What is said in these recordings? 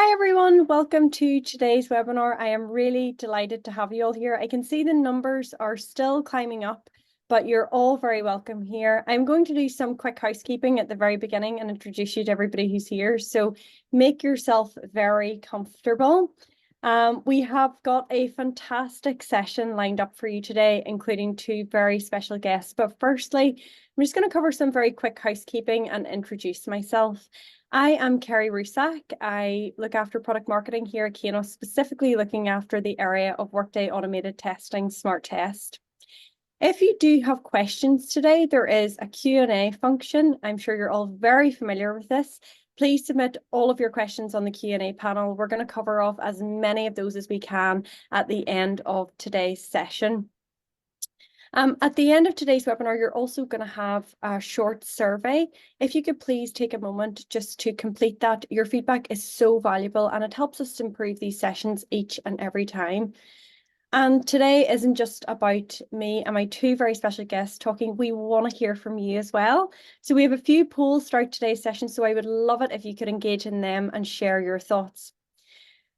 Hi everyone, welcome to today's webinar. I am really delighted to have you all here. I can see the numbers are still climbing up, but you're all very welcome here. I'm going to do some quick housekeeping at the very beginning and introduce you to everybody who's here. So make yourself very comfortable. We have got a fantastic session lined up for you today, including two very special guests. But firstly, I'm just going to cover some very quick housekeeping and introduce myself. I am Kerry Rusak. I look after product marketing here at Kainos, specifically looking after the area of Workday automated testing, Smart Test. If you do have questions today, there is a Q&A function. I'm sure you're all very familiar with this. Please submit all of your questions on the Q&A panel. We're going to cover off as many of those as we can at the end of today's session. At the end of today's webinar, you're also going to have a short survey. If you could please take a moment just to complete that. Your feedback is so valuable and it helps us to improve these sessions each and every time. And today isn't just about me and my two very special guests talking. We want to hear from you as well. So we have a few polls throughout today's session, so I would love it if you could engage in them and share your thoughts.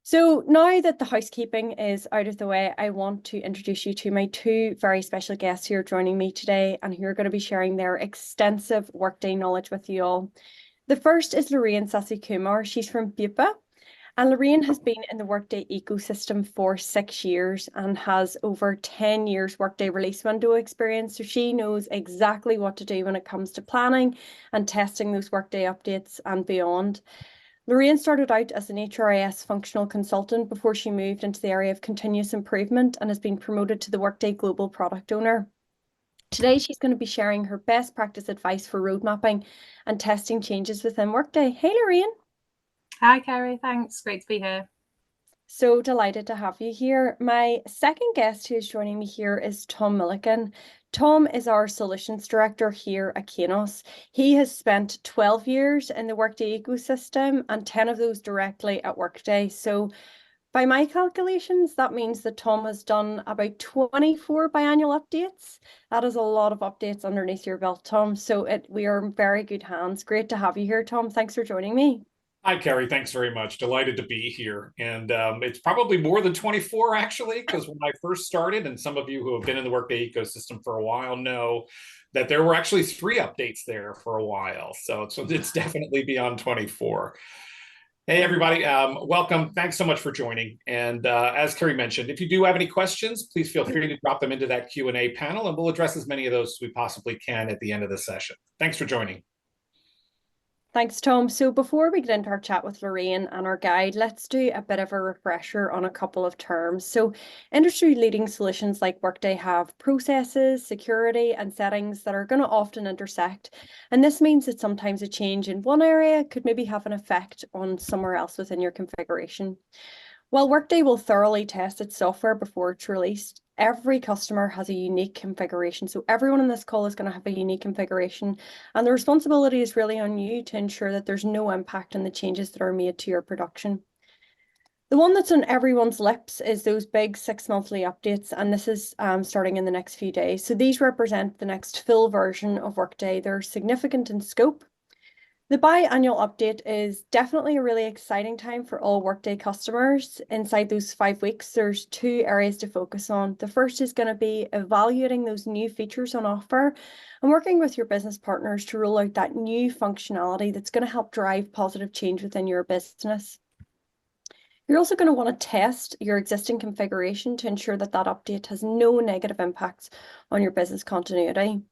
So now that the housekeeping is out of the way, I want to introduce you to my two very special guests who are joining me today and who are going to be sharing their extensive Workday knowledge with you all. The first is Lorraine Sasikumar. She's from BUPA. And Lorraine has been in the Workday ecosystem for 6 years and has over 10 years Workday release window experience. So she knows exactly what to do when it comes to planning and testing those Workday updates and beyond. Lorraine started out as an HRIS functional consultant before she moved into the area of continuous improvement and has been promoted to the Workday Global Product Owner. Today, she's going to be sharing her best practice advice for road mapping and testing changes within Workday. Hey, Lorraine. Hi, Kerry. Thanks. Great to be here. So delighted to have you here. My second guest who is joining me here is Tom Milliken. Tom is our Solutions Director here at Kainos. He has spent 12 years in the Workday ecosystem and 10 of those directly at Workday. So by my calculations, that means that Tom has done about 24 biannual updates. That is a lot of updates underneath your belt, Tom. So we are in very good hands. Great to have you here, Tom. Thanks for joining me. Hi, Kerry. Thanks very much. Delighted to be here. And it's probably more than 24, actually, because when I first started, and some of you who have been in the Workday ecosystem for a while know that there were actually 3 updates there for a while. So it's definitely beyond 24. Hey, everybody. Welcome. Thanks so much for joining. And as Kerry mentioned, if you do have any questions, please feel free to drop them into that Q&A panel, and we'll address as many of those as we possibly can at the end of the session. Thanks for joining. Thanks, Tom. So before we get into our chat with Lorraine and our guide, let's do a bit of a refresher on a couple of terms. So industry-leading solutions like Workday have processes, security, and settings that are going to often intersect. And this means that sometimes a change in one area could maybe have an effect on somewhere else within your configuration. While Workday will thoroughly test its software before it's released, every customer has a unique configuration. So everyone on this call is going to have a unique configuration, and the responsibility is really on you to ensure that there's no impact on the changes that are made to your production. The one that's on everyone's lips is those big 6 monthly updates, and this is starting in the next few days. So these represent the next full version of Workday. They're significant in scope. The biannual update is definitely a really exciting time for all Workday customers. Inside those 5 weeks, there's 2 areas to focus on. The first is going to be evaluating those new features on offer and working with your business partners to roll out that new functionality that's going to help drive positive change within your business. You're also going to want to test your existing configuration to ensure that that update has no negative impacts on your business continuity.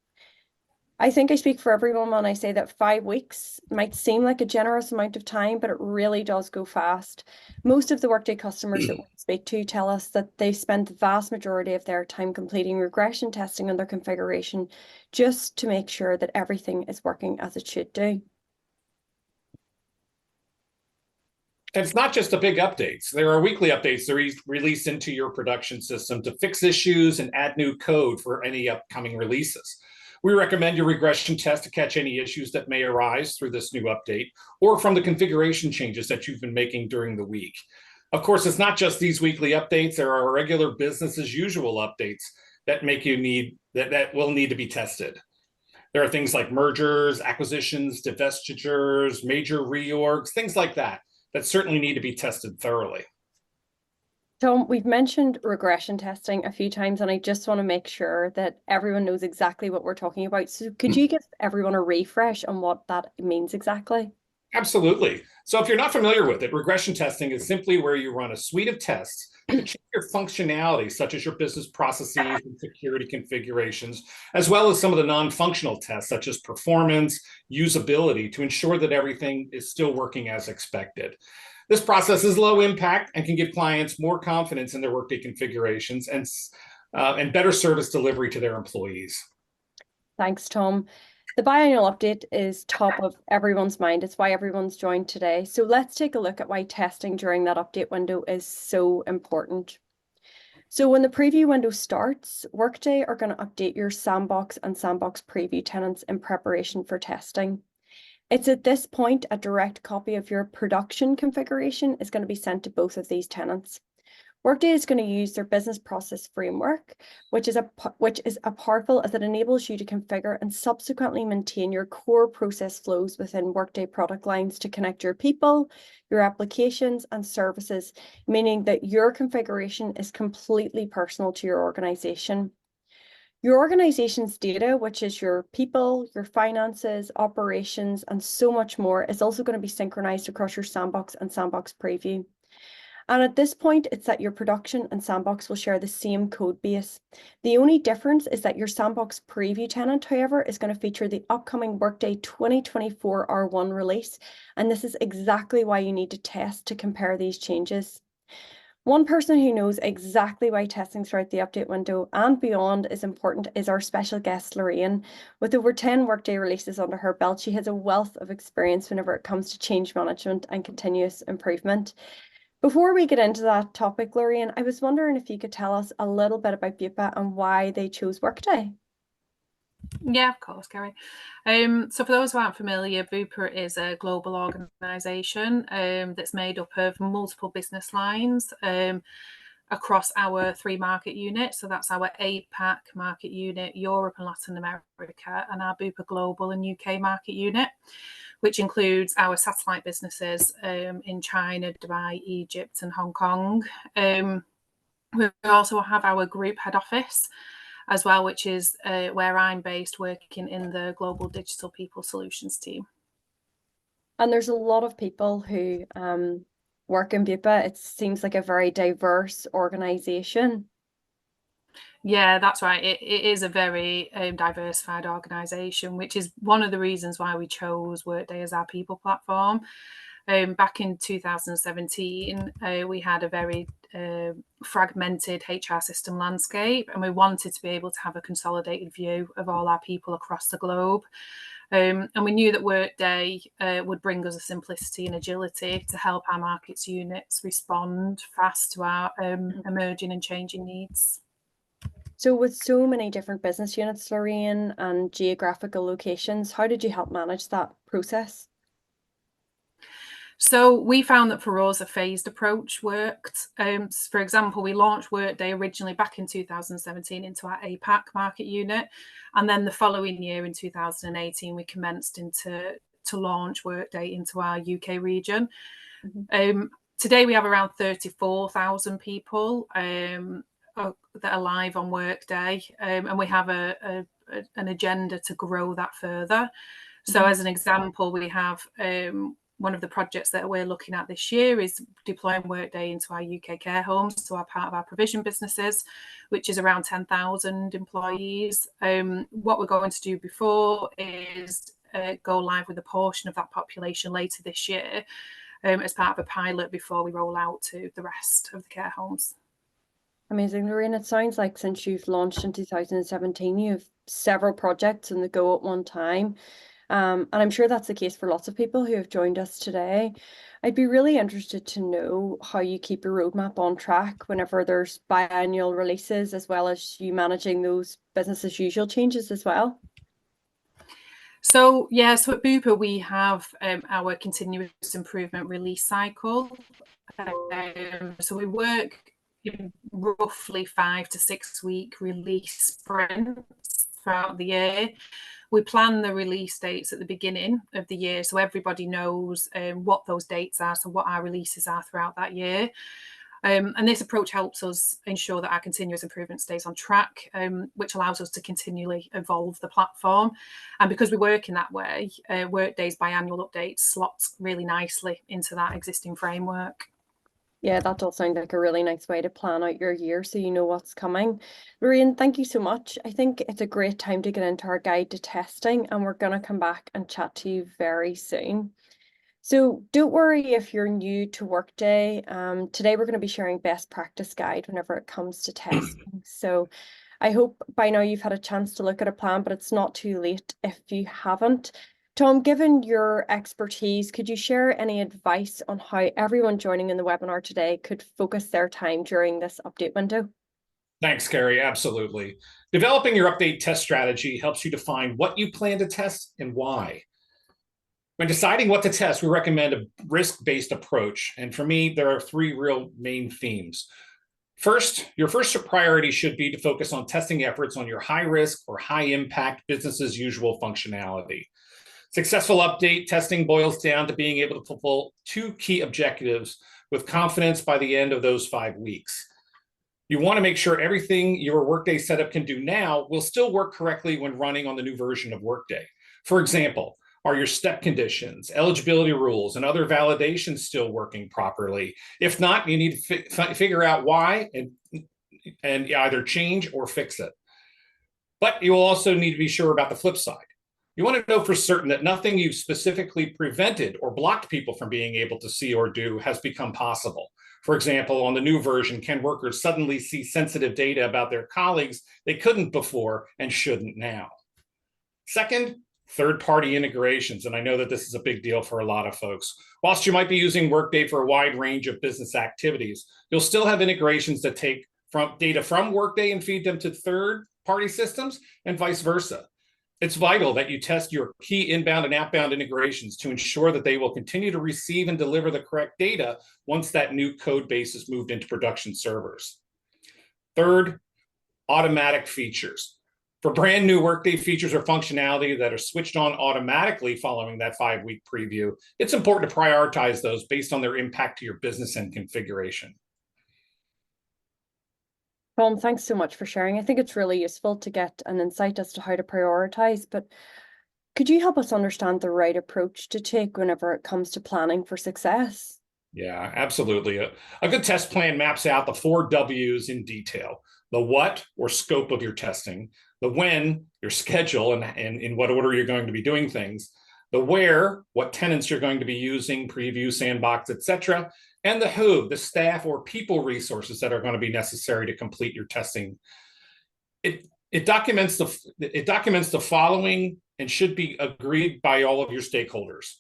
I think I speak for everyone when I say that 5 weeks might seem like a generous amount of time, but it really does go fast. Most of the Workday customers that we speak to tell us that they spend the vast majority of their time completing regression testing on their configuration just to make sure that everything is working as it should do. And it's not just the big updates. There are weekly updates that are released into your production system to fix issues and add new code for any upcoming releases. We recommend your regression test to catch any issues that may arise through this new update or from the configuration changes that you've been making during the week. Of course, it's not just these weekly updates. There are regular business as usual updates that will need to be tested. There are things like mergers, acquisitions, divestitures, major reorgs, things like that that certainly need to be tested thoroughly. Tom, we've mentioned regression testing a few times, and I just want to make sure that everyone knows exactly what we're talking about. So could you give everyone a refresh on what that means exactly? Absolutely. So if you're not familiar with it, regression testing is simply where you run a suite of tests to check your functionality, such as your business processes and security configurations, as well as some of the non-functional tests, such as performance, usability, to ensure that everything is still working as expected. This process is low impact and can give clients more confidence in their Workday configurations and better service delivery to their employees. Thanks, Tom. The biannual update is top of everyone's mind. It's why everyone's joined today. So let's take a look at why testing during that update window is so important. So when the preview window starts, Workday are going to update your sandbox and sandbox preview tenants in preparation for testing. It's at this point a direct copy of your production configuration is going to be sent to both of these tenants. Workday is going to use their business process framework, which is powerful as it enables you to configure and subsequently maintain your core process flows within Workday product lines to connect your people, your applications, and services, meaning that your configuration is completely personal to your organization. Your organization's data, which is your people, your finances, operations, and so much more, is also going to be synchronized across your sandbox and sandbox preview. And at this point, it's that your production and sandbox will share the same code base. The only difference is that your sandbox preview tenant, however, is going to feature the upcoming Workday 2024R1 release. And this is exactly why you need to test to compare these changes. One person who knows exactly why testing throughout the update window and beyond is important is our special guest, Lorraine. With over 10 Workday releases under her belt, she has a wealth of experience whenever it comes to change management and continuous improvement. Before we get into that topic, Lorraine, I was wondering if you could tell us a little bit about BUPA and why they chose Workday. Yeah, of course, Kerry. So for those who aren't familiar, BUPA is a global organisation that's made up of multiple business lines across our 3 market units. So that's our APAC market unit, Europe and Latin America, and our BUPA Global and UK market unit, which includes our satellite businesses in China, Dubai, Egypt, and Hong Kong. We also have our group head office as well, which is where I'm based, working in the Global Digital People Solutions team. And there's a lot of people who work in BUPA. It seems like a very diverse organisation. Yeah, that's right. It is a very diversified organisation, which is one of the reasons why we chose Workday as our people platform. Back in 2017, we had a very fragmented HR system landscape, and we wanted to be able to have a consolidated view of all our people across the globe. And we knew that Workday would bring us a simplicity and agility to help our markets units respond fast to our emerging and changing needs. So with so many different business units, Lorraine, and geographical locations, how did you help manage that process? So we found that for us, a phased approach worked. For example, we launched Workday originally back in 2017 into our APAC market unit. And then the following year in 2018, we commenced to launch Workday into our UK region. Mm-hmm. Today, we have around 34,000 people that are live on Workday, and we have an agenda to grow that further. So as an example, we have one of the projects that we're looking at this year is deploying Workday into our UK care homes, so our part of our provision businesses, which is around 10,000 employees. What we're going to do before is go live with a portion of that population later this year as part of a pilot before we roll out to the rest of the care homes. Amazing, Lorraine. It sounds like since you've launched in 2017, you have several projects on the go at one time. And I'm sure that's the case for lots of people who have joined us today. I'd be really interested to know how you keep your roadmap on track whenever there's biannual releases, as well as you managing those business as usual changes as well. So at BUPA, we have our continuous improvement release cycle. So we work in roughly 5 to 6 week release sprints throughout the year, We plan the release dates at the beginning of the year, so everybody knows what those dates are, so what our releases are throughout that year. And this approach helps us ensure that our continuous improvement stays on track, which allows us to continually evolve the platform. And because we work in that way, Workday's biannual updates slots really nicely into that existing framework. Yeah, that does sound like a really nice way to plan out your year so you know what's coming. Lorraine, thank you so much. I think it's a great time to get into our guide to testing, and we're going to come back and chat to you very soon. So don't worry if you're new to Workday. Today we're going to be sharing best practice guide whenever it comes to testing. So I hope by now you've had a chance to look at a plan, but it's not too late if you haven't. Tom, given your expertise, could you share any advice on how everyone joining in the webinar today could focus their time during this update window? Thanks, Carrie. Absolutely. Developing your update test strategy helps you define what you plan to test and why. When deciding what to test, we recommend a risk-based approach. And for me, there are three real main themes. First, your first priority should be to focus on testing efforts on your high-risk or high-impact business as usual functionality. Successful update testing boils down to being able to fulfill two key objectives with confidence by the end of those 5 weeks. You want to make sure everything your Workday setup can do now will still work correctly when running on the new version of Workday. For example, are your step conditions, eligibility rules, and other validations still working properly? If not, you need to figure out why and either change or fix it. But you will also need to be sure about the flip side. You want to know for certain that nothing you've specifically prevented or blocked people from being able to see or do has become possible. For example, on the new version, can workers suddenly see sensitive data about their colleagues they couldn't before and shouldn't now? Second, third-party integrations, and I know that this is a big deal for a lot of folks. Whilst you might be using Workday for a wide range of business activities, you'll still have integrations that take data from Workday and feed them to third-party systems and vice versa. It's vital that you test your key inbound and outbound integrations to ensure that they will continue to receive and deliver the correct data once that new code base is moved into production servers. Third, automatic features. For brand new Workday features or functionality that are switched on automatically following that 5-week preview, it's important to prioritize those based on their impact to your business and configuration. Tom, thanks so much for sharing. I think it's really useful to get an insight as to how to prioritize, but could you help us understand the right approach to take whenever it comes to planning for success? Yeah, absolutely. A good test plan maps out the 4 W's in detail: the what, or scope of your testing; the when, your schedule and in what order you're going to be doing things; the where, what tenants you're going to be using, preview, sandbox, etc., and the who, the staff or people resources that are going to be necessary to complete your testing. It documents the following and should be agreed by all of your stakeholders.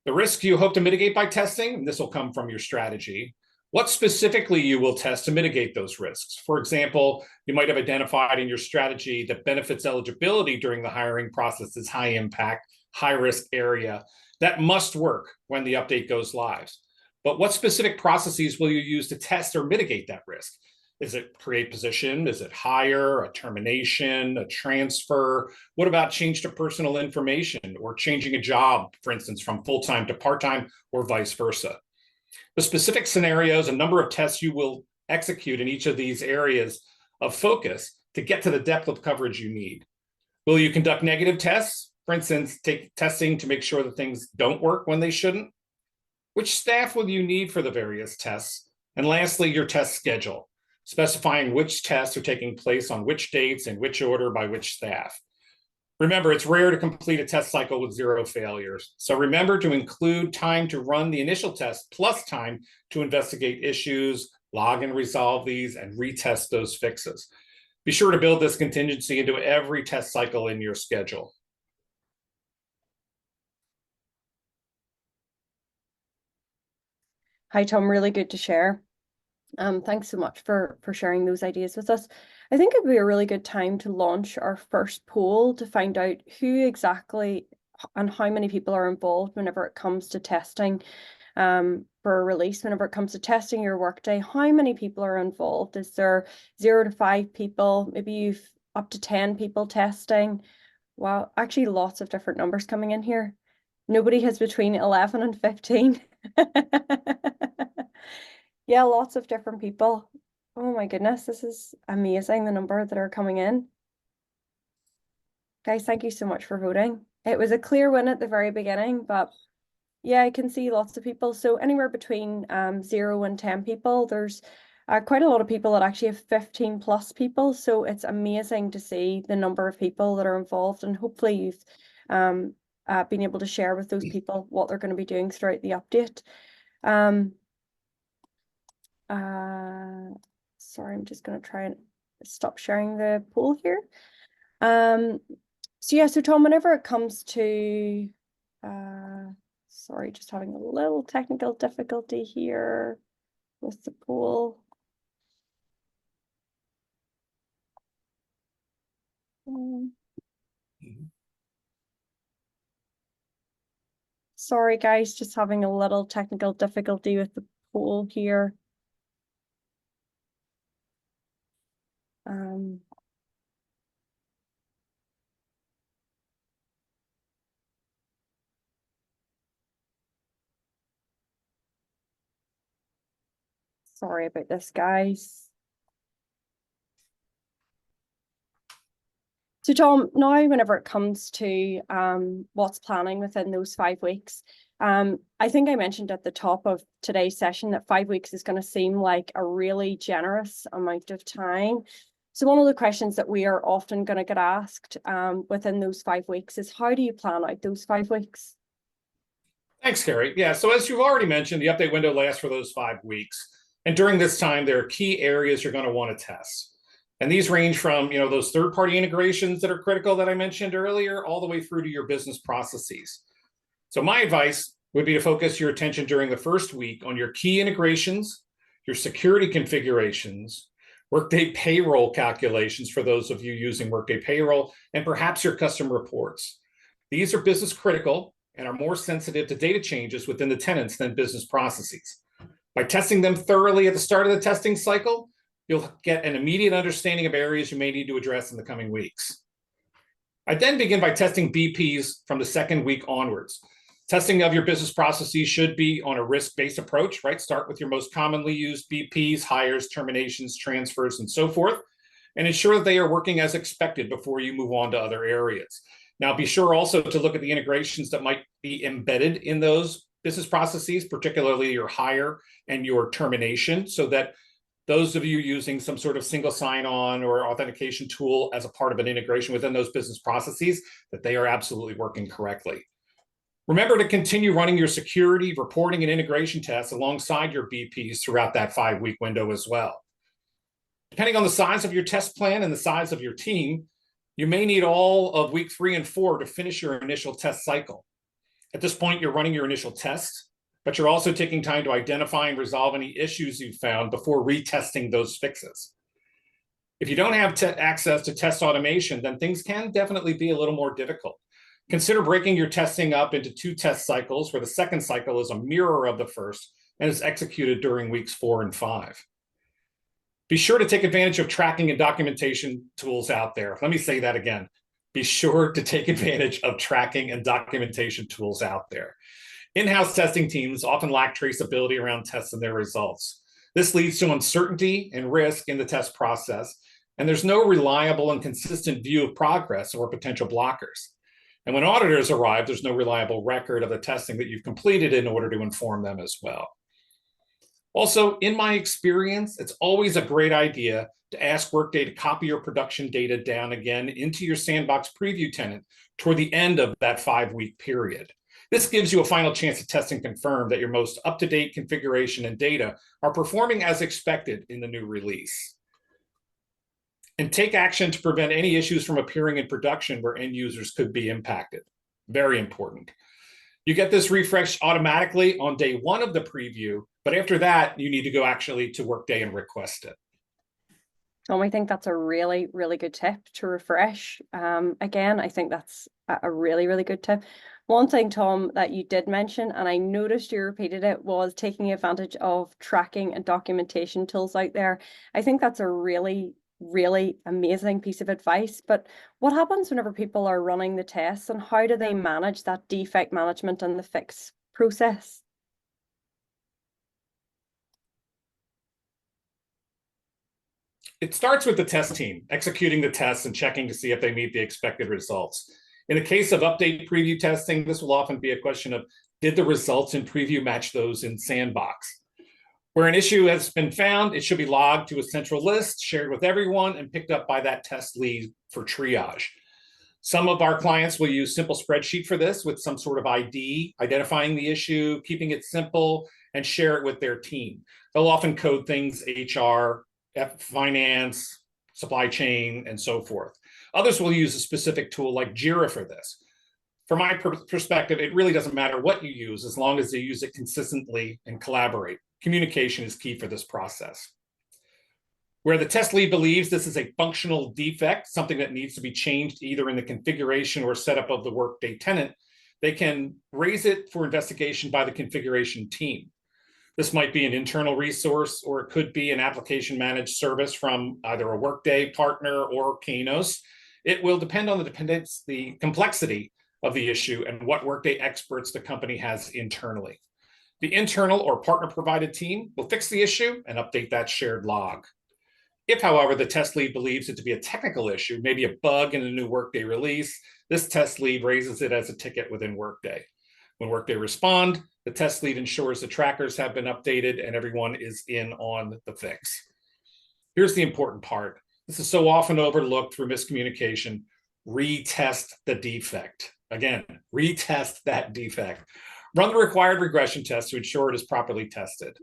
The risk you hope to mitigate by testing, and this will come from your strategy. What specifically you will test to mitigate those risks. For example, you might have identified in your strategy that benefits eligibility during the hiring process is high impact, high risk area that must work when the update goes live. But what specific processes will you use to test or mitigate that risk? Is it create position? Is it hire, a termination, a transfer? What about change to personal information or changing a job, for instance, from full-time to part-time or vice versa? The specific scenarios and number of tests you will execute in each of these areas of focus to get to the depth of coverage you need. Will you conduct negative tests? For instance, take testing to make sure that things don't work when they shouldn't? Which staff will you need for the various tests? And lastly, your test schedule, specifying which tests are taking place on which dates and which order by which staff. Remember, it's rare to complete a test cycle with 0 failures. So remember to include time to run the initial test plus time to investigate issues, log and resolve these, and retest those fixes. Be sure to build this contingency into every test cycle in your schedule. Hi, Tom, really good to share. Thanks so much for sharing those ideas with us. I think it'd be a really good time to launch our first poll to find out who exactly and how many people are involved whenever it comes to testing for a release. Whenever it comes to testing your Workday, how many people are involved? Is there 0 to 5 people? Maybe you've up to 10 people testing. Wow, actually lots of different numbers coming in here. Nobody has between 11 and 15. Yeah, lots of different people. Oh my goodness, this is amazing, the number that are coming in. Guys, thank you so much for voting. It was a clear win at the very beginning, but yeah, I can see lots of people. So anywhere between 0 and 10 people, there's quite a lot of people that actually have 15 plus people. So it's amazing to see the number of people that are involved, and hopefully you've been able to share with those people what they're going to be doing throughout the update. Sorry, I'm just going to try and stop sharing the poll here. So yeah, so Tom, whenever it comes to sorry, just having a little technical difficulty here with the poll. Sorry guys, just having a little technical difficulty with the poll here. Sorry about this, guys. So Tom, now whenever it comes to what's planning within those 5 weeks, I think I mentioned at the top of today's session that 5 weeks is going to seem like a really generous amount of time. So one of the questions that we are often going to get asked within those 5 weeks is, how do you plan out those 5 weeks? Thanks, Carrie. Yeah, so as you've already mentioned, the update window lasts for those 5 weeks. And during this time, there are key areas you're going to want to test. And these range from, those third-party integrations that are critical that I mentioned earlier, all the way through to your business processes. So my advice would be to focus your attention during the first week on your key integrations, your security configurations, Workday payroll calculations for those of you using Workday payroll, and perhaps your custom reports. These are business critical and are more sensitive to data changes within the tenants than business processes. By testing them thoroughly at the start of the testing cycle, you'll get an immediate understanding of areas you may need to address in the coming weeks. I then begin by testing BPs from the second week onwards. Testing of your business processes should be on a risk-based approach, right? Start with your most commonly used BPs, hires, terminations, transfers, and so forth, and ensure that they are working as expected before you move on to other areas. Now, be sure also to look at the integrations that might be embedded in those business processes, particularly your hire and your termination, so that those of you using some sort of single sign-on or authentication tool as a part of an integration within those business processes, that they are absolutely working correctly. Remember to continue running your security, reporting, and integration tests alongside your BPs throughout that 5-week window as well. Depending on the size of your test plan and the size of your team, you may need all of week 3 and 4 to finish your initial test cycle. At this point, you're running your initial tests, but you're also taking time to identify and resolve any issues you've found before retesting those fixes. If you don't have access to test automation, then things can definitely be a little more difficult. Consider breaking your testing up into 2 test cycles, where the second cycle is a mirror of the first and is executed during weeks 4 and 5. Be sure to take advantage of tracking and documentation tools out there. Let me say that again. Be sure to take advantage of tracking and documentation tools out there. In-house testing teams often lack traceability around tests and their results. This leads to uncertainty and risk in the test process, and there's no reliable and consistent view of progress or potential blockers. And when auditors arrive, there's no reliable record of the testing that you've completed in order to inform them as well. Also, in my experience, it's always a great idea to ask Workday to copy your production data down again into your sandbox preview tenant toward the end of that 5-week period. This gives you a final chance to test and confirm that your most up-to-date configuration and data are performing as expected in the new release. And take action to prevent any issues from appearing in production where end users could be impacted. Very important. You get this refresh automatically on day 1 of the preview, but after that, you need to go actually to Workday and request it. Oh, I think that's a really, really good tip to refresh. Again, I think that's a really, really good tip. One thing, Tom, that you did mention, and I noticed you repeated it, was taking advantage of tracking and documentation tools out there. I think that's a really really amazing piece of advice. But what happens whenever people are running the tests, and how do they manage that defect management and the fix process? It starts with the test team executing the tests and checking to see if they meet the expected results. In the case of update preview testing, this will often be a question of, did the results in preview match those in sandbox? Where an issue has been found, it should be logged to a central list, shared with everyone, and picked up by that test lead for triage. Some of our clients will use simple spreadsheet for this with some sort of ID, identifying the issue, keeping it simple, and share it with their team. They'll often code things HR, finance, supply chain, and so forth. Others will use a specific tool like Jira for this. From my perspective, it really doesn't matter what you use as long as you use it consistently and collaborate. Communication is key for this process. Where the test lead believes this is a functional defect, something that needs to be changed either in the configuration or setup of the Workday tenant, they can raise it for investigation by the configuration team. This might be an internal resource, or it could be an application managed service from either a Workday partner or Kainos. It will depend on the complexity of the issue and what Workday experts the company has internally. The internal or partner provided team will fix the issue and update that shared log. If, however, the test lead believes it to be a technical issue, maybe a bug in a new Workday release, this test lead raises it as a ticket within Workday. When Workday respond, the test lead ensures the trackers have been updated and everyone is in on the fix. Here's the important part. This is so often overlooked through miscommunication. Retest the defect. Again, retest that defect. Run the required regression test to ensure it is properly tested.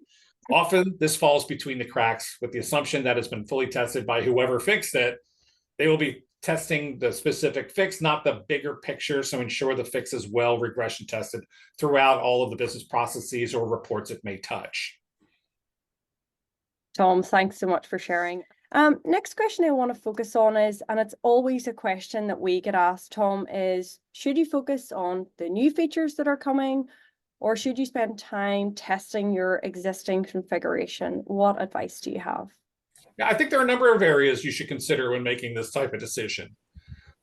Often this falls between the cracks with the assumption that it's been fully tested by whoever fixed it. They will be testing the specific fix, not the bigger picture, so ensure the fix is well regression tested throughout all of the business processes or reports it may touch. Tom, thanks so much for sharing. Next question I want to focus on is, and it's always a question that we get asked, Tom, is should you focus on the new features that are coming, or should you spend time testing your existing configuration? What advice do you have? Yeah, I think there are a number of areas you should consider when making this type of decision.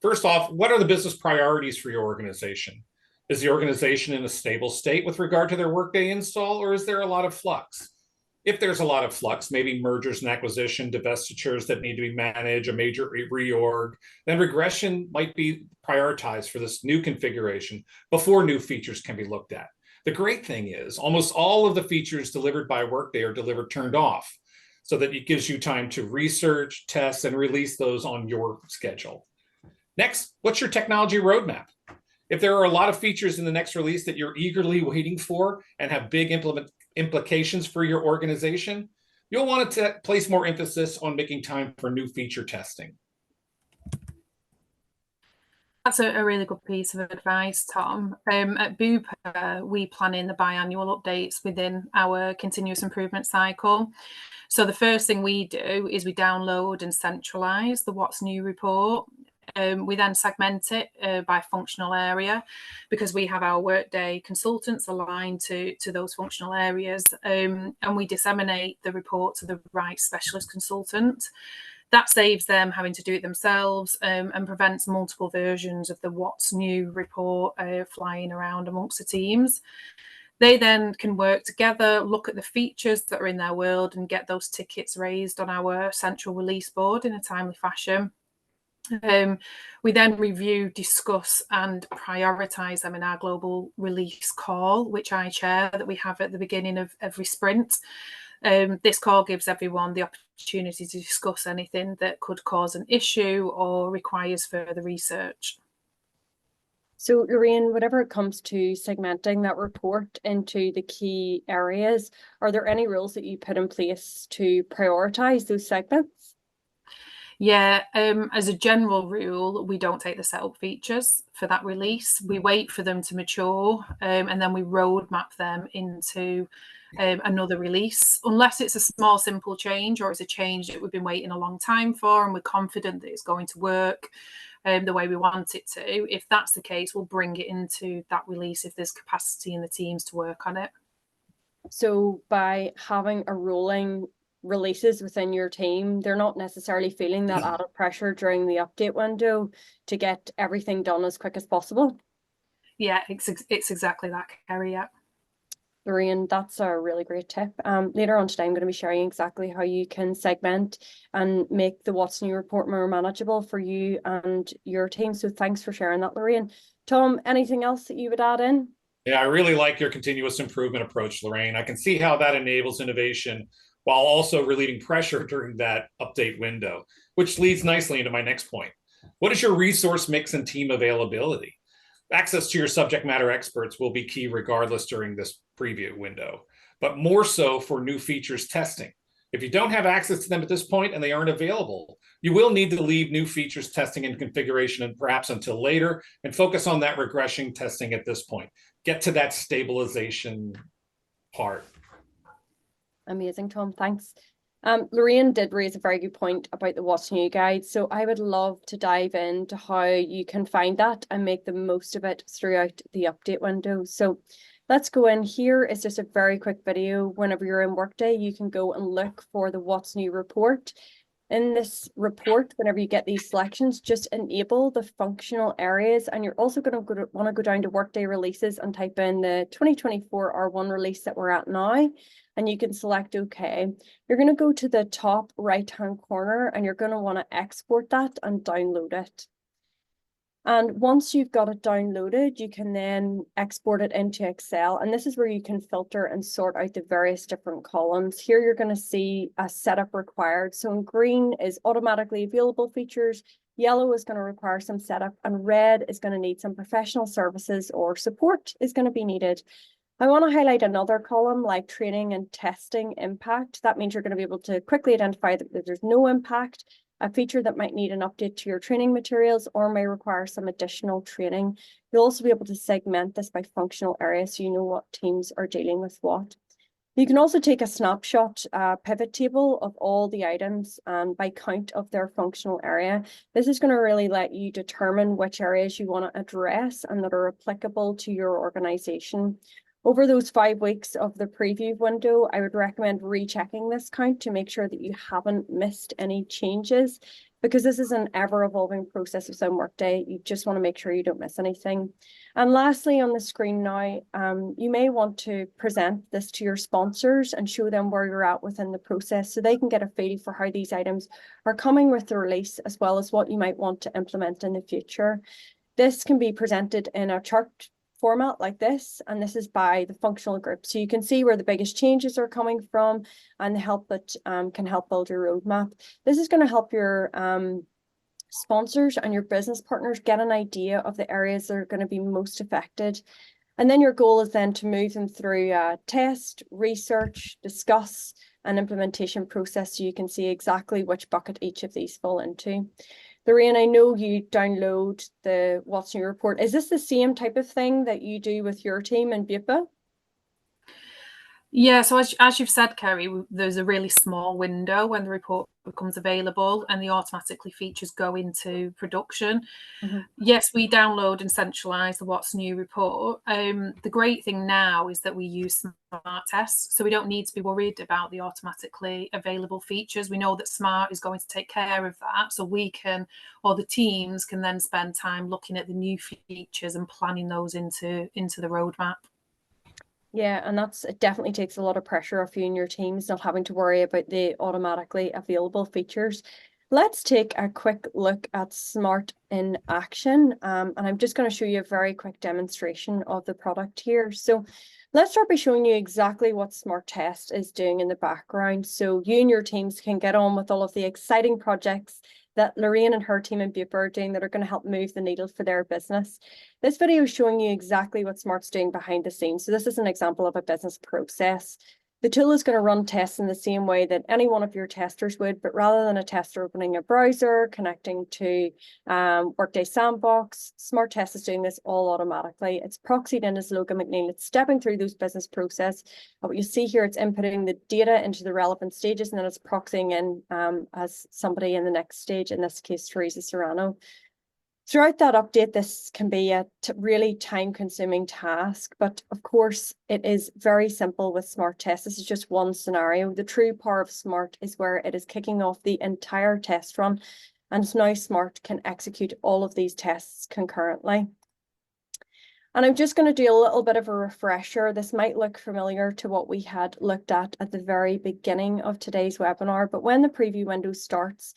First off, what are the business priorities for your organization? Is the organization in a stable state with regard to their Workday install, or is there a lot of flux? If there's a lot of flux, maybe mergers and acquisition, divestitures that need to be managed, a major reorg, then regression might be prioritized for this new configuration before new features can be looked at. The great thing is almost all of the features delivered by Workday are delivered turned off, so that it gives you time to research, test, and release those on your schedule. Next, what's your technology roadmap? If there are a lot of features in the next release that you're eagerly waiting for and have big implications for your organization, you'll want to place more emphasis on making time for new feature testing. That's a really good piece of advice, Tom. At BUPA, we plan in the biannual updates within our continuous improvement cycle. So the first thing we do is we download and centralize the What's New report. We then segment it by functional area, because we have our Workday consultants aligned to those functional areas, and we disseminate the report to the right specialist consultant. That saves them having to do it themselves, and prevents multiple versions of the What's New report flying around amongst the teams. They then can work together, look at the features that are in their world, and get those tickets raised on our central release board in a timely fashion. We then review, discuss, and prioritise them in our global release call, which I chair, that we have at the beginning of every sprint. This call gives everyone the opportunity to discuss anything that could cause an issue or requires further research. So, Lorraine, whenever it comes to segmenting that report into the key areas, are there any rules that you put in place to prioritise those segments? Yeah, as a general rule, we don't take the setup features for that release. We wait for them to mature, and then we roadmap them into another release, unless it's a small, simple change, or it's a change that we've been waiting a long time for and we're confident that it's going to work the way we want it to. If that's the case, we'll bring it into that release if there's capacity in the teams to work on it. So by having a rolling releases within your team, they're not necessarily feeling that added pressure during the update window to get everything done as quick as possible. Yeah, it's exactly that, Kerry. Yeah. Lorraine, that's a really great tip. Later on today, I'm going to be sharing exactly how you can segment and make the What's New report more manageable for you and your team. So thanks for sharing that, Lorraine. Tom, anything else that you would add in? Yeah, I really like your continuous improvement approach, Lorraine. I can see how that enables innovation while also relieving pressure during that update window, which leads nicely into my next point. What is your resource mix and team availability? Access to your subject matter experts will be key regardless during this preview window, but more so for new features testing. If you don't have access to them at this point and they aren't available, you will need to leave new features testing and configuration and perhaps until later and focus on that regression testing at this point. Get to that stabilization part. Amazing, Tom. Thanks. Lorraine did raise a very good point about the What's New guide. So I would love to dive into how you can find that and make the most of it throughout the update window. So let's go in. Here is just a very quick video. Whenever you're in Workday, you can go and look for the What's New report. In this report, whenever you get these selections, just enable the functional areas. And you're also going to want to go down to Workday releases and type in the 2024R1 release that we're at now. And you can select OK. You're going to go to the top right-hand corner and you're going to want to export that and download it. And once you've got it downloaded, you can then export it into Excel. And this is where you can filter and sort out the various different columns. Here you're going to see a setup required. So in green is automatically available features, yellow is going to require some setup, and red is going to need some professional services or support is going to be needed. I want to highlight another column like training and testing impact. That means you're going to be able to quickly identify that there's no impact, a feature that might need an update to your training materials or may require some additional training. You'll also be able to segment this by functional areas so you know what teams are dealing with what. You can also take a snapshot pivot table of all the items by count of their functional area. This is going to really let you determine which areas you want to address and that are applicable to your organization. Over those 5 weeks of the preview window, I would recommend rechecking this count to make sure that you haven't missed any changes, because this is an ever-evolving process within Workday. You just want to make sure you don't miss anything. And lastly, on the screen now, you may want to present this to your sponsors and show them where you're at within the process so they can get a feel for how these items are coming with the release, as well as what you might want to implement in the future. This can be presented in a chart format like this, and this is by the functional group. So you can see where the biggest changes are coming from and the help that can help build your roadmap. This is going to help your sponsors and your business partners get an idea of the areas that are going to be most affected. And then your goal is then to move them through test, research, discuss, and implementation process so you can see exactly which bucket each of these fall into. Lorraine, I know you download the What's New report. Is this the same type of thing that you do with your team in BUPA? Yeah, so as you've said, Kerry, there's a really small window when the report becomes available and the automatically features go into production. Mm-hmm. Yes, we download and centralize the What's New report. The great thing now is that we use Smart tests, so we don't need to be worried about the automatically available features. We know that Smart is going to take care of that, so we can, or the teams can then spend time looking at the new features and planning those into the roadmap. Yeah, and it definitely takes a lot of pressure off you and your teams not having to worry about the automatically available features. Let's take a quick look at Smart in action. And I'm just going to show you a very quick demonstration of the product here. So let's start by showing you exactly what Smart Test is doing in the background, so you and your teams can get on with all of the exciting projects that Lorraine and her team in BUPA are doing that are going to help move the needle for their business. This video is showing you exactly what Smart's doing behind the scenes. So this is an example of a business process. The tool is going to run tests in the same way that any one of your testers would, but rather than a tester opening a browser, connecting to Workday Sandbox, Smart Test is doing this all automatically. It's proxied in as Logan McNeil. It's stepping through those business process. What you see here, it's inputting the data into the relevant stages, and then it's proxying in as somebody in the next stage, in this case, Teresa Serrano. Throughout that update, this can be a really time-consuming task, but of course, it is very simple with Smart Test. This is just one scenario. The true power of Smart is where it is kicking off the entire test run, and now Smart can execute all of these tests concurrently. And I'm just going to do a little bit of a refresher. This might look familiar to what we had looked at the very beginning of today's webinar, but when the preview window starts,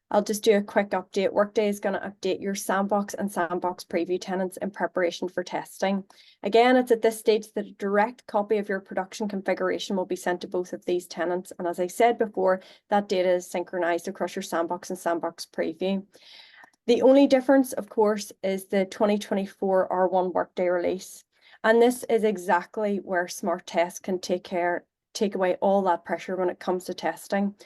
I'll just do a quick update. Workday is going to update your Sandbox and Sandbox preview tenants in preparation for testing. Again, it's at this stage that a direct copy of your production configuration will be sent to both of these tenants. And as I said before, that data is synchronized across your Sandbox and Sandbox preview. The only difference, of course, is the 2024R1 Workday release. And this is exactly where Smart Test can take away all that pressure when it comes to testing.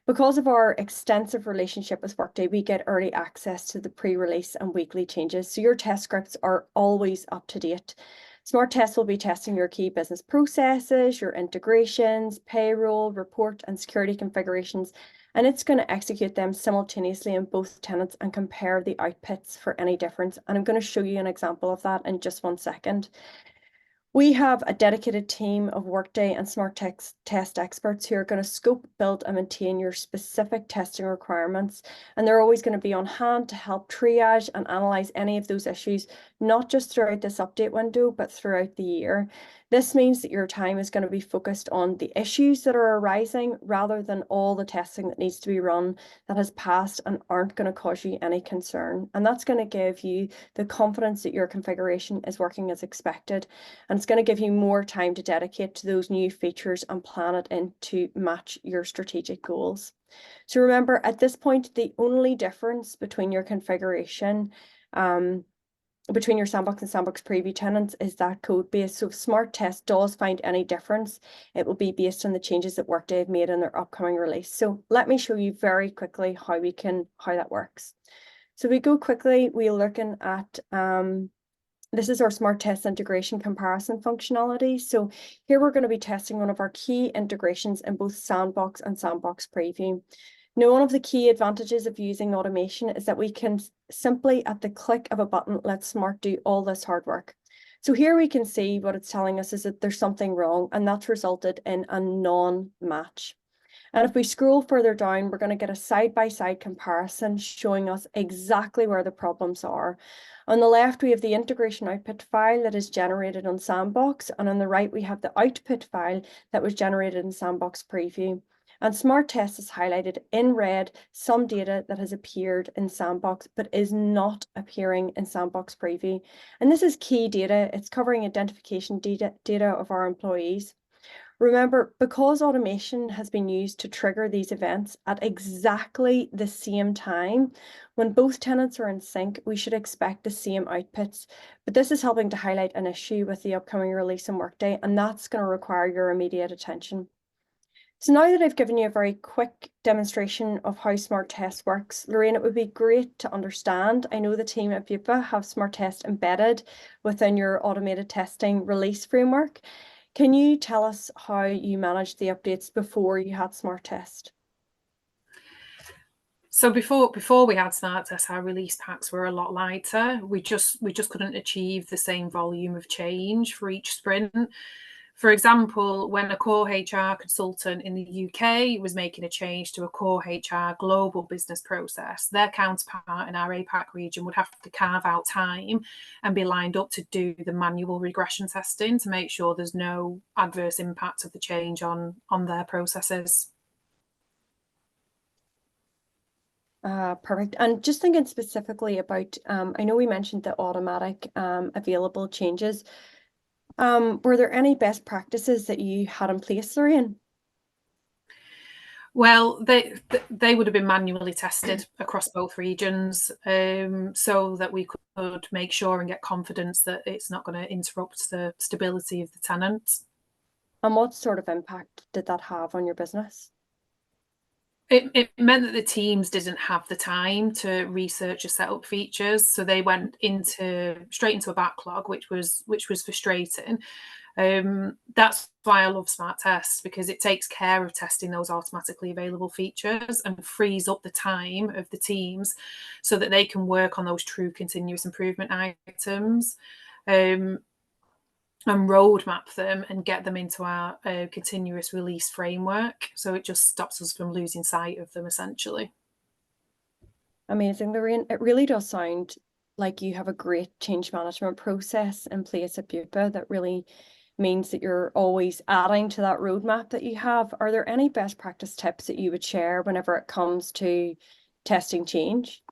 Because of our extensive relationship with Workday, we get early access to the pre-release and weekly changes, so your test scripts are always up to date. Smart Test will be testing your key business processes, your integrations, payroll, report, and security configurations, and it's going to execute them simultaneously in both tenants and compare the outputs for any difference. And I'm going to show you an example of that in just 1 second. We have a dedicated team of Workday and Smart Test experts who are going to scope, build, and maintain your specific testing requirements. And they're always going to be on hand to help triage and analyze any of those issues, not just throughout this update window, but throughout the year. This means that your time is going to be focused on the issues that are arising rather than all the testing that needs to be run that has passed and aren't going to cause you any concern. And that's going to give you the confidence that your configuration is working as expected. And it's going to give you more time to dedicate to those new features and plan it in to match your strategic goals. So remember, at this point, the only difference between your configuration between your Sandbox and Sandbox preview tenants is that code base. So if Smart Test does find any difference, it will be based on the changes that Workday have made in their upcoming release. So let me show you very quickly how that works. So we go quickly, we're looking at this is our Smart Test integration comparison functionality. So here we're going to be testing one of our key integrations in both Sandbox and Sandbox preview. Now, one of the key advantages of using automation is that we can simply, at the click of a button, let Smart do all this hard work. So here we can see what it's telling us is that there's something wrong, and that's resulted in a non-match. And if we scroll further down, we're going to get a side-by-side comparison showing us exactly where the problems are. On the left, we have the integration output file that is generated on Sandbox, and on the right, we have the output file that was generated in Sandbox preview. And Smart Test is highlighted in red some data that has appeared in Sandbox but is not appearing in Sandbox preview. And this is key data. It's covering identification data of our employees. Remember, because automation has been used to trigger these events at exactly the same time, when both tenants are in sync, we should expect the same outputs. But this is helping to highlight an issue with the upcoming release in Workday, and that's going to require your immediate attention. So now that I've given you a very quick demonstration of how Smart Test works, Lorraine, it would be great to understand. I know the team at BUPA have Smart Test embedded within your automated testing release framework. Can you tell us how you managed the updates before you had Smart Test? So before we had Smart Test, our release packs were a lot lighter. We just couldn't achieve the same volume of change for each sprint. For example, when a core HR consultant in the UK was making a change to a core HR global business process, their counterpart in our APAC region would have to carve out time and be lined up to do the manual regression testing to make sure there's no adverse impact of the change on their processes. Perfect. And just thinking specifically about, I know we mentioned the automatic available changes. Were there any best practices that you had in place, Lorraine? Well, they would have been manually tested across both regions, so that we could make sure and get confidence that it's not going to interrupt the stability of the tenant. And what sort of impact did that have on your business? It meant that the teams didn't have the time to research or set up features, so they went straight into a backlog, which was frustrating. That's why I love Smart Test, because it takes care of testing those automatically available features and frees up the time of the teams so that they can work on those true continuous improvement items, and roadmap them and get them into our continuous release framework. So it just stops us from losing sight of them, essentially. Amazing, Lorraine. It really does sound like you have a great change management process in place at BUPA that really means that you're always adding to that roadmap that you have. Are there any best practice tips that you would share whenever it comes to testing change?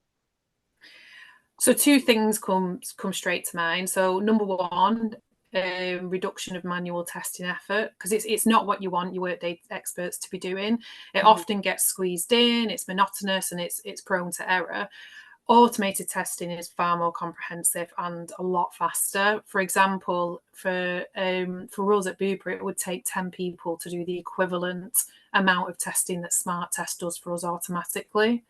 So two things come straight to mind. So number one, reduction of manual testing effort, because it's not what you want your Workday experts to be doing. It often gets squeezed in, it's monotonous, and it's prone to error. Automated testing is far more comprehensive and a lot faster. For example, for us at BUPA, it would take 10 people to do the equivalent amount of testing that Smart Test does for us automatically.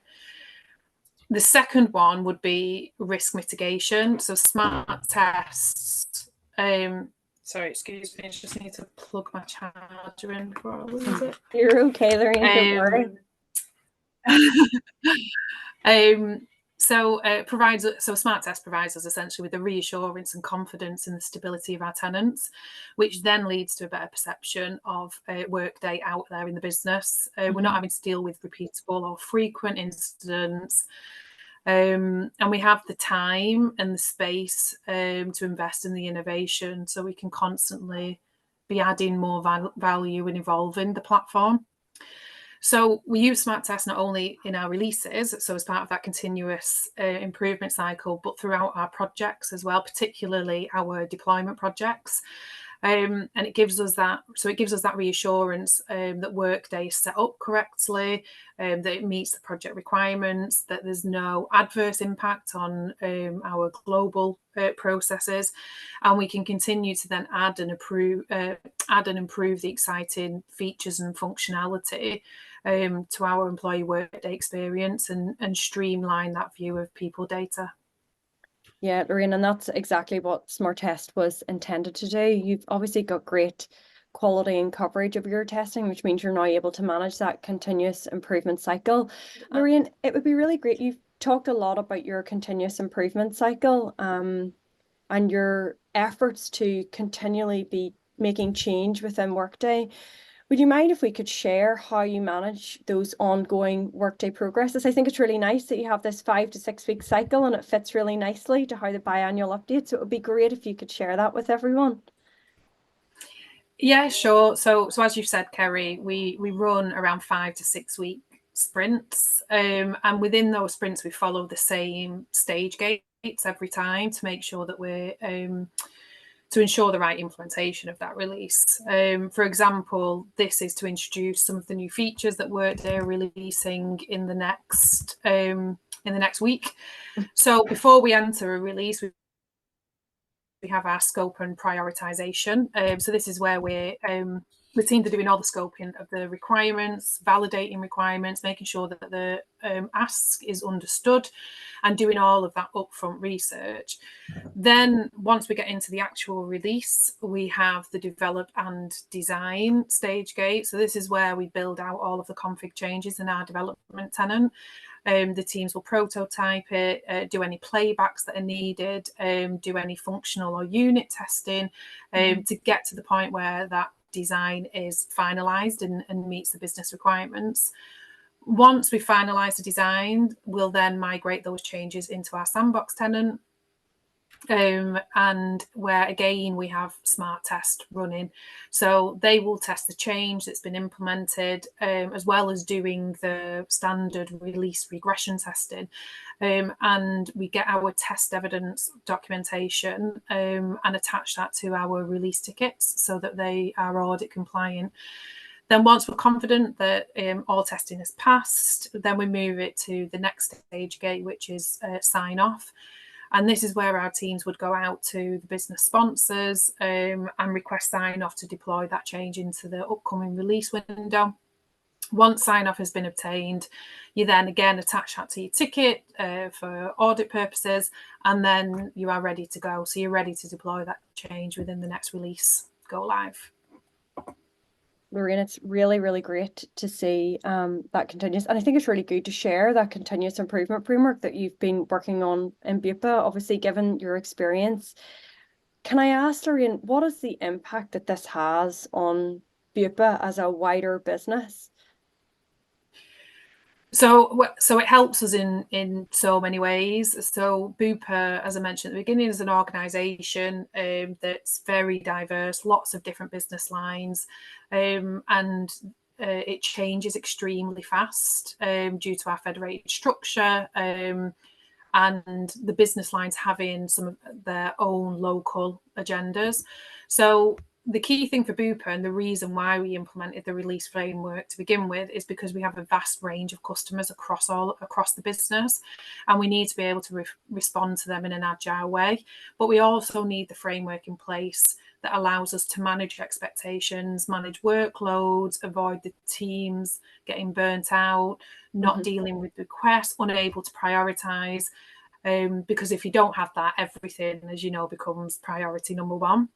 The second one would be risk mitigation. So Smart Tests, sorry, excuse me, I just need to plug my charger in before I lose it. You're okay, Lorraine, don't worry. So Smart Test provides us essentially with the reassurance and confidence in the stability of our tenants, which then leads to a better perception of Workday out there in the business. We're not having to deal with repeatable or frequent incidents. And we have the time and the space to invest in the innovation, so we can constantly be adding more value and evolving the platform. So we use Smart Test not only in our releases, so as part of that continuous improvement cycle, but throughout our projects as well, particularly our deployment projects. And it gives us that reassurance that Workday is set up correctly, that it meets the project requirements, that there's no adverse impact on our global processes, and we can continue to then add and improve the exciting features and functionality to our employee Workday experience and streamline that view of people data. Yeah, Lorraine, and that's exactly what Smart Test was intended to do. You've obviously got great quality and coverage of your testing, which means you're now able to manage that continuous improvement cycle. Lorraine, it would be really great. You've talked a lot about your continuous improvement cycle and your efforts to continually be making change within Workday. Would you mind if we could share how you manage those ongoing Workday progresses? I think it's really nice that you have this 5 to 6 week cycle, and it fits really nicely to how the biannual updates. So it would be great if you could share that with everyone. Yeah, sure. So as you've said, Kerry, we run around 5 to 6 week sprints, and within those sprints we follow the same stage gates every time to make sure that we're to ensure the right implementation of that release. For example, this is to introduce some of the new features that Workday are releasing in the next week. So before we enter a release, we have our scope and prioritization. So this is where the teams are doing all the scoping of the requirements, validating requirements, making sure that the ask is understood, and doing all of that upfront research. Then once we get into the actual release, we have the develop and design stage gate. So this is where we build out all of the config changes in our development tenant. The teams will prototype it, do any playbacks that are needed, do any functional or unit testing to get to the point where that design is finalized and meets the business requirements. Once we finalize the design, we'll then migrate those changes into our sandbox tenant, and where again we have Smart Test running, so they will test the change that's been implemented, as well as doing the standard release regression testing, and we get our test evidence documentation and attach that to our release tickets so that they are audit compliant. Then once we're confident that all testing is passed, then we move it to the next stage gate, which is sign off. And this is where our teams would go out to the business sponsors and request sign-off to deploy that change into the upcoming release window. Once sign-off has been obtained, you then again attach that to your ticket for audit purposes, and then you are ready to go. So you're ready to deploy that change within the next release go live. Lorraine, it's really, really great to see that continuous, and I think it's really good to share that continuous improvement framework that you've been working on in BUPA, obviously given your experience. Can I ask, Lorraine, what is the impact that this has on BUPA as a wider business? So it helps us in so many ways. So BUPA, as I mentioned at the beginning, is an organisation that's very diverse, lots of different business lines, and it changes extremely fast due to our federated structure, and the business lines having some of their own local agendas. So the key thing for BUPA, and the reason why we implemented the release framework to begin with, is because we have a vast range of customers across the business, and we need to be able to respond to them in an agile way. But we also need the framework in place that allows us to manage expectations, manage workloads, avoid the teams getting burnt out, not dealing with requests, unable to prioritize. Because if you don't have that, everything, as you know, becomes priority number one.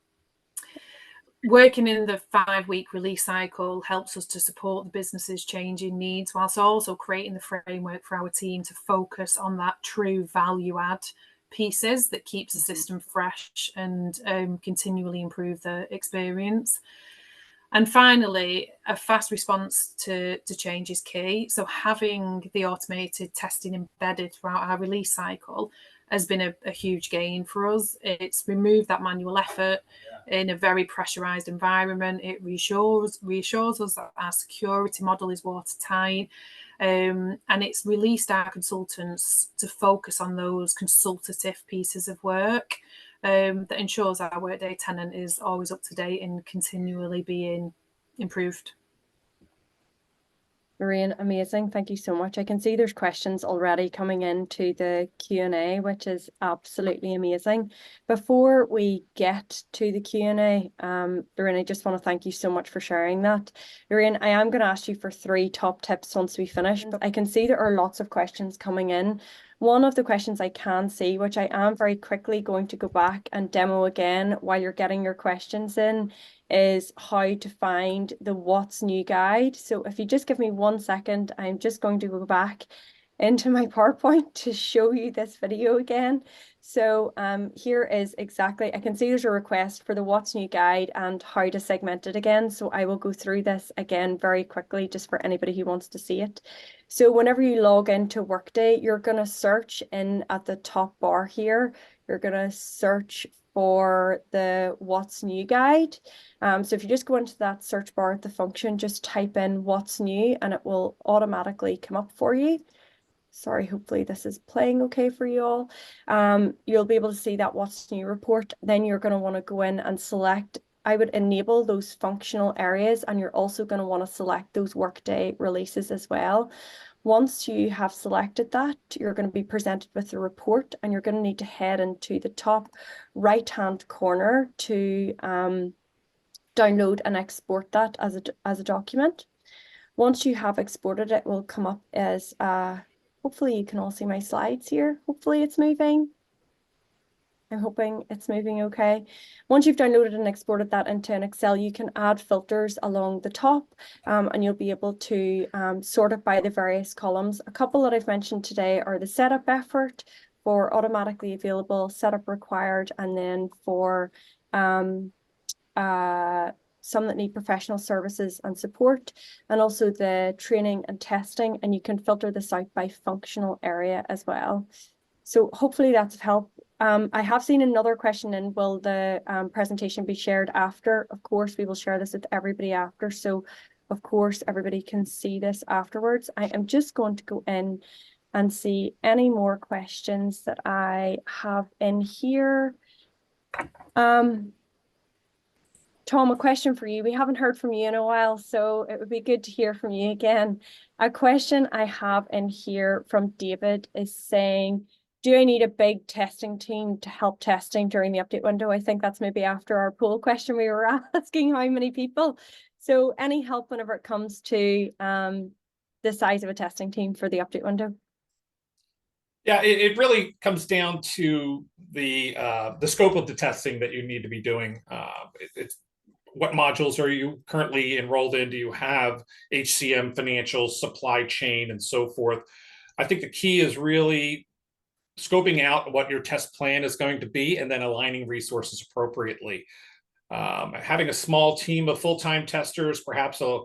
Working in the 5-week release cycle helps us to support the business's changing needs, whilst also creating the framework for our team to focus on that true value add pieces that keeps the system fresh and continually improve the experience. And finally, a fast response to change is key. So having the automated testing embedded throughout our release cycle has been a huge gain for us. It's removed that manual effort in a very pressurized environment. It reassures us that our security model is watertight, and it's released our consultants to focus on those consultative pieces of work that ensures our Workday tenant is always up to date and continually being improved. Lorraine, amazing. Thank you so much. I can see there's questions already coming into the Q&A, which is absolutely amazing. Before we get to the Q&A, Lorraine, I just want to thank you so much for sharing that. Lorraine, I am going to ask you for 3 top tips once we finish, but I can see there are lots of questions coming in. One of the questions I can see, which I am very quickly going to go back and demo again while you're getting your questions in, is how to find the What's New guide. So if you just give me 1 second, I'm just going to go back into my PowerPoint to show you this video again. So here is exactly, I can see there's a request for the What's New guide and how to segment it again. So I will go through this again very quickly just for anybody who wants to see it. So whenever you log into Workday, you're going to search in at the top bar here. You're going to search for the What's New guide. So if you just go into that search bar at the function, just type in What's New and it will automatically come up for you. Sorry, hopefully this is playing okay for you all. You'll be able to see that What's New report. Then you're going to want to go in and select, I would enable those functional areas, and you're also going to want to select those Workday releases as well. Once you have selected that, you're going to be presented with the report, and you're going to need to head into the top right-hand corner to download and export that as a document. Once you have exported it, will come up as hopefully you can all see my slides here. Hopefully it's moving. I'm hoping it's moving okay. Once you've downloaded and exported that into an Excel, you can add filters along the top, and you'll be able to sort it by the various columns. A couple that I've mentioned today are the setup effort for automatically available, setup required, and then for some that need professional services and support, and also the training and testing, and you can filter this out by functional area as well. So hopefully that's of help. I have seen another question in, will the presentation be shared after? Of course, we will share this with everybody after. So of course, everybody can see this afterwards. I am just going to go in and see any more questions that I have in here. Tom, a question for you. We haven't heard from you in a while, so it would be good to hear from you again. A question I have in here from David is saying, do I need a big testing team to help testing during the update window? I think that's maybe after our poll question we were asking how many people. So any help whenever it comes to the size of a testing team for the update window? Yeah, it really comes down to the scope of the testing that you need to be doing. what modules are you currently enrolled in? Do you have HCM, financial, supply chain, and so forth? I think the key is really scoping out what your test plan is going to be and then aligning resources appropriately. Having a small team of full-time testers, perhaps a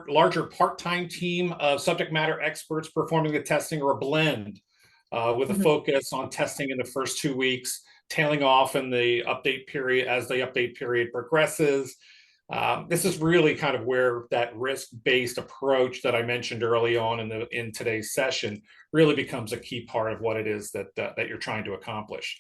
larger part-time team of subject matter experts performing the testing, or a blend with a focus on testing in the first 2 weeks, tailing off in the update period as the update period progresses. This is really kind of where that risk-based approach that I mentioned early on in today's session really becomes a key part of what it is that you're trying to accomplish.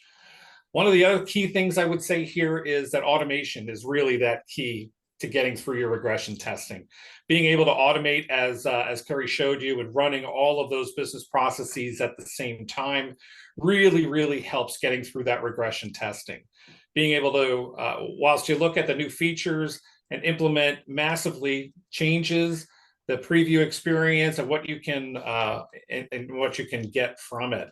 One of the other key things I would say here is that automation is really that key to getting through your regression testing. Being able to automate, as Kerry showed you, and running all of those business processes at the same time really helps getting through that regression testing. Being able to, whilst you look at the new features and implement massively changes, the preview experience and what you can and what you can get from it.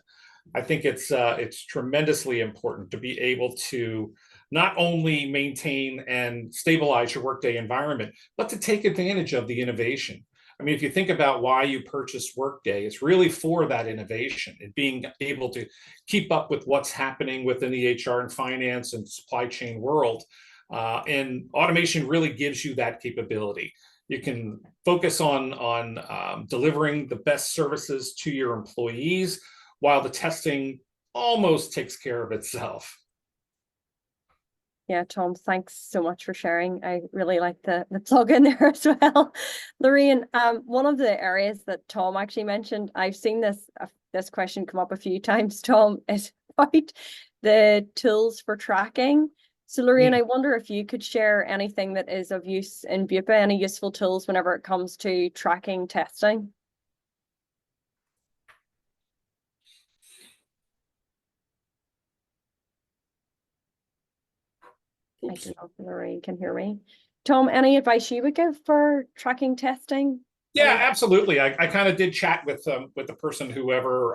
I think it's tremendously important to be able to not only maintain and stabilize your Workday environment, but to take advantage of the innovation. I mean, if you think about why you purchased Workday, it's really for that innovation and being able to keep up with what's happening within the HR and finance and supply chain world. And automation really gives you that capability. You can focus on delivering the best services to your employees while the testing almost takes care of itself. Yeah, Tom, thanks so much for sharing. I really like the plug in there as well. Lorraine, one of the areas that Tom actually mentioned, I've seen this question come up a few times, Tom, is about the tools for tracking. So Lorraine, I wonder if you could share anything that is of use in BUPA, any useful tools whenever it comes to tracking testing. I don't know if Lorraine can hear me. Tom, any advice you would give for tracking testing? Yeah, absolutely. I kind of did chat with the person whoever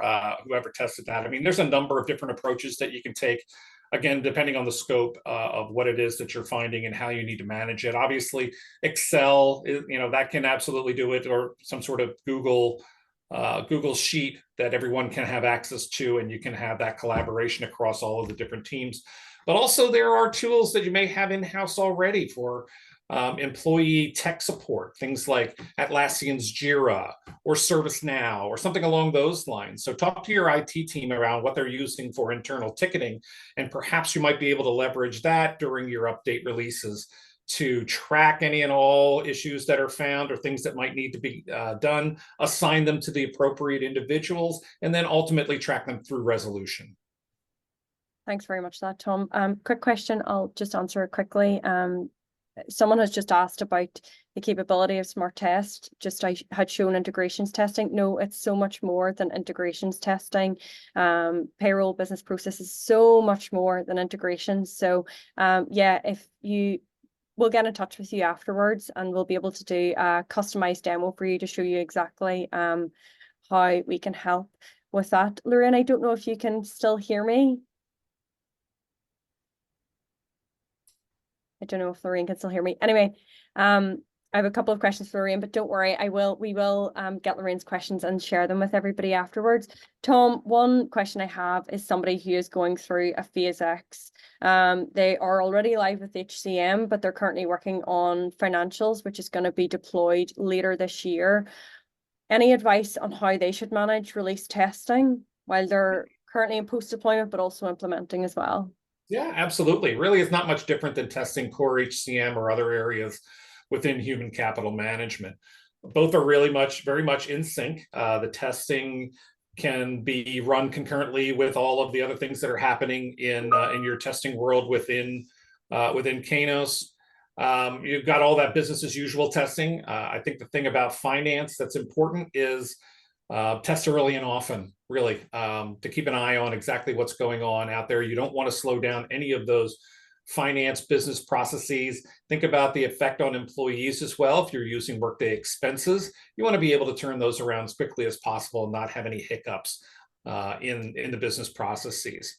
tested that. I mean, there's a number of different approaches that you can take. Again, depending on the scope of what it is that you're finding and how you need to manage it. Obviously, Excel, that can absolutely do it, or some sort of Google sheet that everyone can have access to, and you can have that collaboration across all of the different teams. But also there are tools that you may have in-house already for employee tech support, things like Atlassian's Jira or ServiceNow or something along those lines. So talk to your IT team around what they're using for internal ticketing, and perhaps you might be able to leverage that during your update releases to track any and all issues that are found or things that might need to be done, assign them to the appropriate individuals, and then ultimately track them through resolution. Thanks very much for that, Tom. Quick question, I'll just answer it quickly. Someone has just asked about the capability of Smart Test. I had shown integrations testing. No, it's so much more than integrations testing. Payroll business processes so much more than integrations. So yeah, we'll get in touch with you afterwards, and we'll be able to do a customized demo for you to show you exactly how we can help with that. Lorraine, I don't know if you can still hear me. I don't know if Lorraine can still hear me. Anyway, I have a couple of questions for Lorraine, but don't worry, we will get Lorraine's questions and share them with everybody afterwards. Tom, one question I have is somebody who is going through a phase X. They are already live with HCM, but they're currently working on financials, which is going to be deployed later this year. Any advice on how they should manage release testing while they're currently in post-deployment, but also implementing as well? Yeah, absolutely. Really, it's not much different than testing core HCM or other areas within human capital management. Both are very much in sync. The testing can be run concurrently with all of the other things that are happening in your testing world within Kainos. You've got all that business as usual testing. I think the thing about finance that's important is test early and often, really, to keep an eye on exactly what's going on out there. You don't want to slow down any of those finance business processes. Think about the effect on employees as well. If you're using Workday expenses, you want to be able to turn those around as quickly as possible and not have any hiccups in the business processes.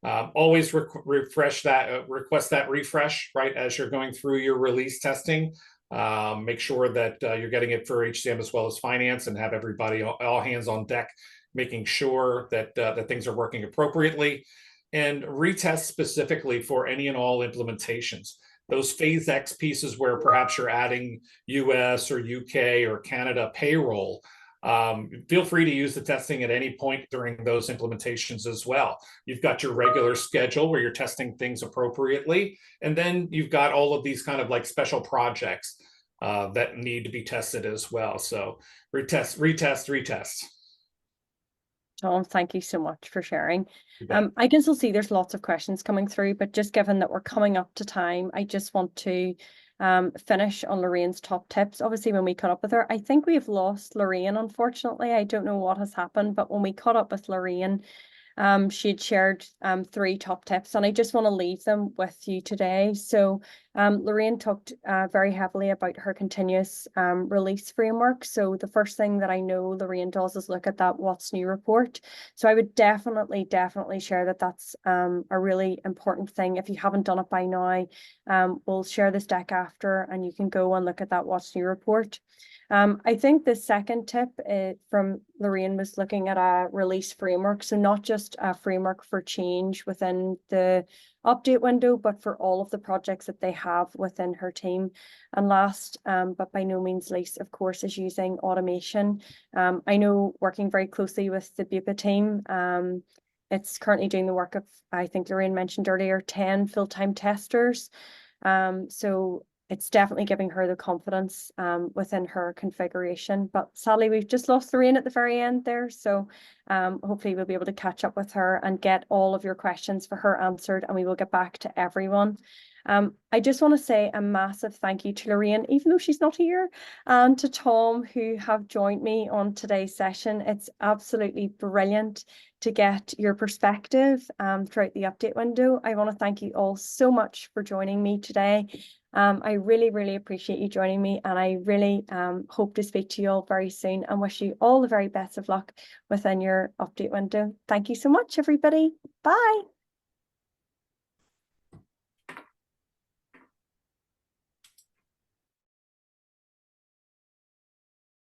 Always request that refresh, right, as you're going through your release testing. Make sure that you're getting it for HCM as well as finance, and have everybody, all hands on deck, making sure that that things are working appropriately, and retest specifically for any and all implementations. Those phase X pieces where perhaps you're adding US or UK or Canada payroll, feel free to use the testing at any point during those implementations as well. You've got your regular schedule where you're testing things appropriately, and then you've got all of these kind of like special projects that need to be tested as well. So retest, retest, retest. Tom, thank you so much for sharing. I can still see there's lots of questions coming through, but just given that we're coming up to time, I just want to finish on Lorraine's top tips. Obviously, when we caught up with her, I think we've lost Lorraine, unfortunately. I don't know what has happened, but when we caught up with Lorraine, she had shared 3 top tips, and I just want to leave them with you today. So Lorraine talked very heavily about her continuous release framework. So the first thing that I know Lorraine does is look at that what's new report. So I would definitely share that that's a really important thing. If you haven't done it by now, we'll share this deck after, and you can go and look at that what's new report. I think the second tip from Lorraine was looking at a release framework. So not just a framework for change within the update window, but for all of the projects that they have within her team. And last, but by no means least, of course, is using automation. I know, working very closely with the BUPA team, it's currently doing the work of, I think Lorraine mentioned earlier, 10 full-time testers. So it's definitely giving her the confidence within her configuration. But sadly, we've just lost Lorraine at the very end there. So hopefully we'll be able to catch up with her and get all of your questions for her answered, and we will get back to everyone. I just want to say a massive thank you to Lorraine, even though she's not here, and to Tom, who have joined me on today's session. It's absolutely brilliant to get your perspective throughout the update window. I want to thank you all so much for joining me today. I really appreciate you joining me, and I really hope to speak to you all very soon, and wish you all the very best of luck within your update window. Thank you so much, everybody. Bye.